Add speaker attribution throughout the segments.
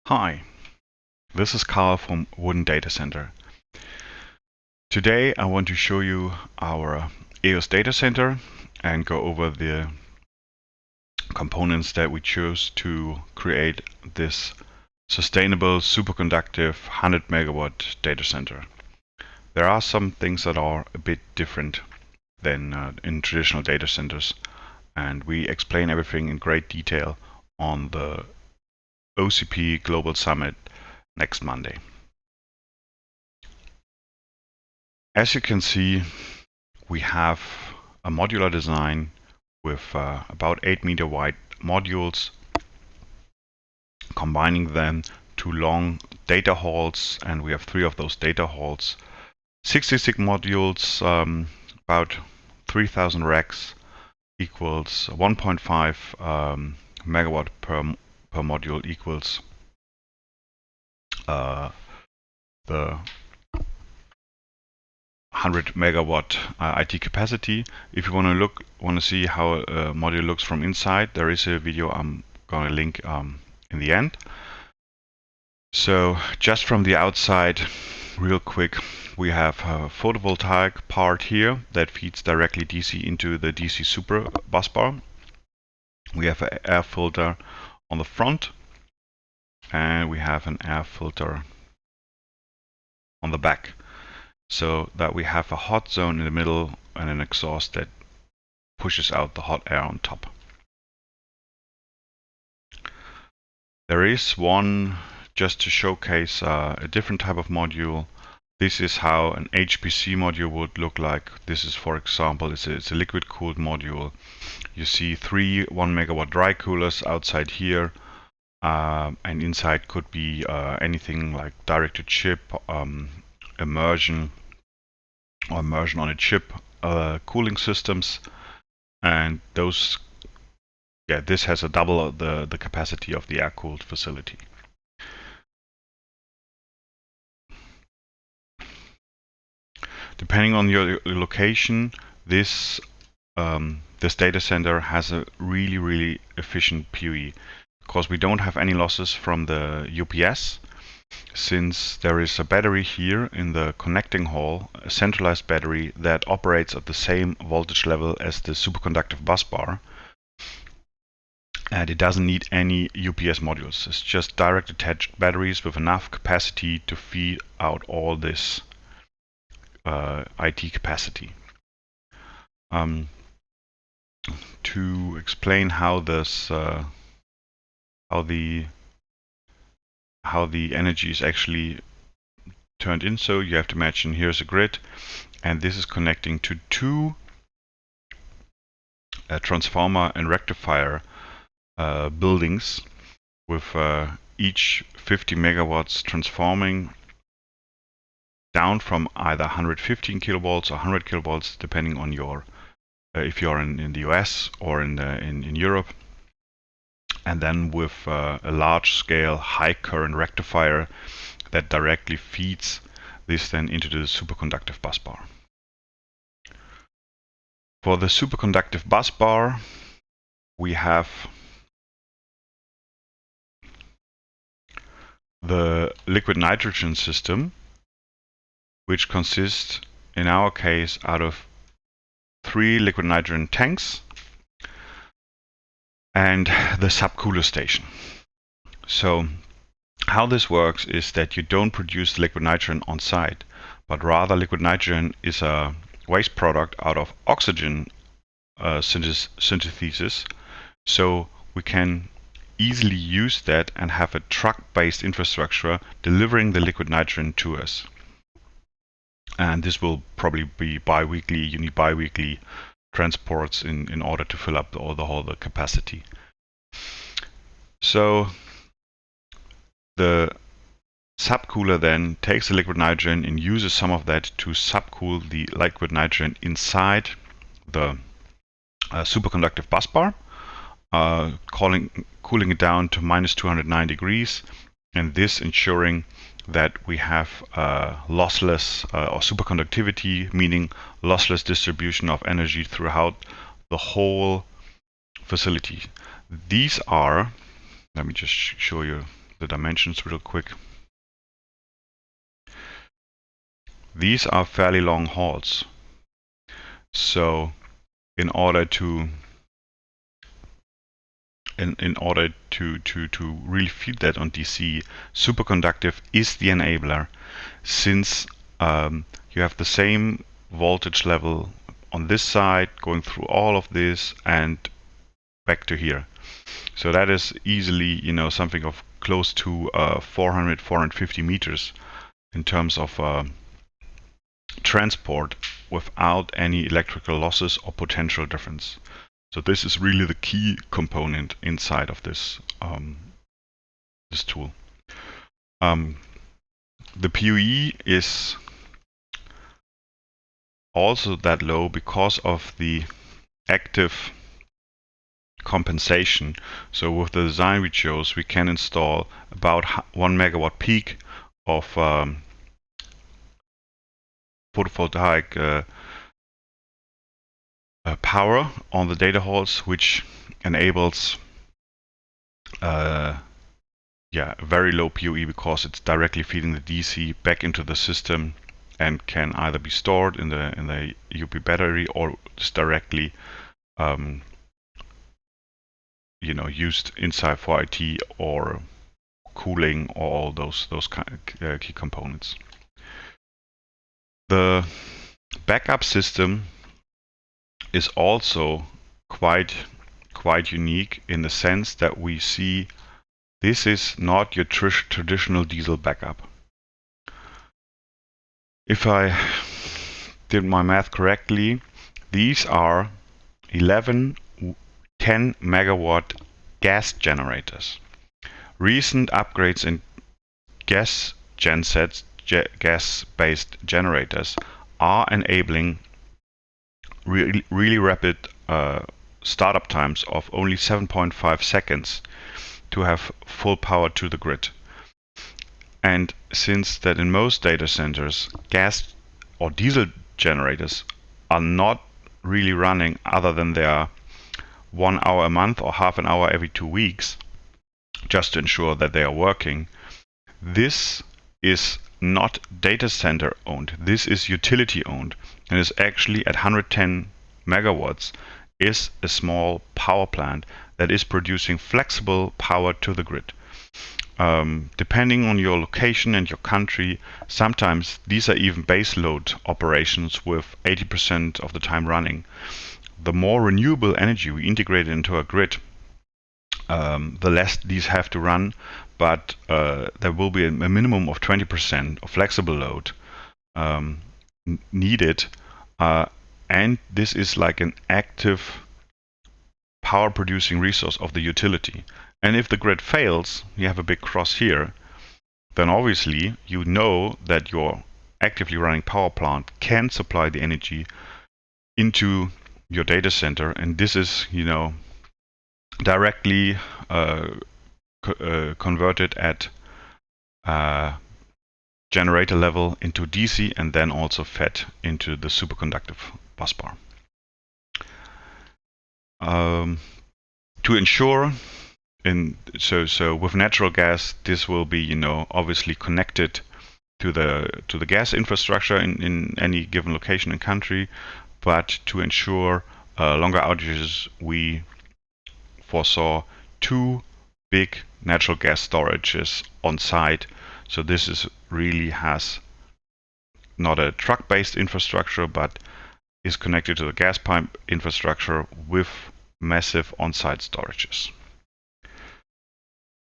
Speaker 1: Hi, this is Karl from Wooden Data Center. Today I want to show you our EOS data center and go over the components that we chose to create this sustainable, superconductive 100 megawatt data center. There are some things that are a bit different than in traditional data centers, and we explain everything in great detail on the OCP Global Summit next Monday. As you can see, we have a modular design with about 8-meter wide modules, combining them to long data halls, and we have 3 of those data halls. 66 modules, about 3,000 racks, equals 1.5 megawatt per module, equals the 100 megawatt IT capacity. If you want to see how a module looks from inside, there is a video I'm going to link in the end. So just from the outside, real quick, we have a photovoltaic part here that feeds directly DC into the DC super busbar. We have an air filter on the front, and we have an air filter on the back, so that we have a hot zone in the middle and an exhaust that pushes out the hot air on top. There is one, just to showcase a different type of module. This is how an Hpc module would look like. This is, for example, it's a liquid cooled module. You see 3 1 megawatt dry coolers outside here, and inside could be anything like direct to chip, immersion or immersion on a chip cooling systems, and those, this has a double the capacity of the air-cooled facility. Depending on your location, this data center has a really efficient PoE, because we don't have any losses from the UPS. Since there is a battery here in the connecting hall, a centralized battery that operates at the same voltage level as the superconductive busbar, and it doesn't need any UPS modules. It's just direct attached batteries with enough capacity to feed out all this IT capacity. To explain how this how the energy is actually turned in, so you have to imagine here's a grid, and this is connecting to 2 transformer and rectifier buildings with each 50 megawatts transforming down from either 115 kilovolts or 100 kilovolts, depending on your if you're in the US or in Europe, and then with a large scale high current rectifier that directly feeds this then into the superconductive busbar. For the superconductive busbar, we have the liquid nitrogen system, which consists in our case out of 3 liquid nitrogen tanks and the subcooler station. So how this works is that you don't produce liquid nitrogen on site, but rather liquid nitrogen is a waste product out of oxygen synthesis. So we can easily use that and have a truck-based infrastructure delivering the liquid nitrogen to us. And this will probably be bi-weekly. You need bi-weekly transports in order to fill up the capacity. So the subcooler then takes the liquid nitrogen and uses some of that to subcool the liquid nitrogen inside the superconductive busbar, cooling it down to minus 209 degrees, and this ensuring that we have lossless or superconductivity, meaning lossless distribution of energy throughout the whole facility. These are, let me just show you the dimensions real quick. These are fairly long hauls. So in order to really feed that on DC, superconductive is the enabler, since you have the same voltage level on this side going through all of this and back to here. So that is easily, something of close to 450 meters in terms of transport without any electrical losses or potential difference. So this is really the key component inside of this this tool. The PoE is also that low because of the active compensation. So with the design we chose, we can install about 1 megawatt peak of photovoltaic power on the data halls, which enables very low PoE because it's directly feeding the DC back into the system and can either be stored in the UP battery or just directly used inside for IT or cooling or all those kind of key components. The backup system is also quite unique in the sense that we see this is not your traditional diesel backup. If I did my math correctly, these are 11 10 megawatt gas generators. Recent upgrades in gas-gensets, gas-based generators, are enabling really rapid startup times of only 7.5 seconds to have full power to the grid. And since that in most data centers, gas or diesel generators are not really running other than their 1 hour a month or half an hour every 2 weeks, just to ensure that they are working, this is not data center owned. This is utility owned, and is actually at 110 megawatts is a small power plant that is producing flexible power to the grid. Depending on your location and your country, sometimes these are even base load operations with 80% of the time running. The more renewable energy we integrate into a grid, the less these have to run, but there will be a minimum of 20% of flexible load needed, and this is like an active power producing resource of the utility. And if the grid fails, you have a big cross here, then obviously you know that your actively running power plant can supply the energy into your data center, and this is directly converted at generator level into DC and then also fed into the superconductive busbar. To ensure, so with natural gas, this will be obviously connected to the gas infrastructure in any given location and country, but to ensure longer outages, we foresaw 2 big natural gas storages on site. So this is really has not a truck-based infrastructure, but is connected to the gas pipe infrastructure with massive on-site storages.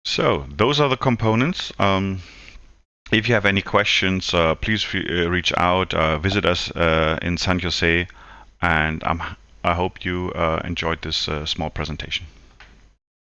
Speaker 1: So those are the components. If you have any questions, please reach out, visit us in San Jose, and I hope you enjoyed this small presentation.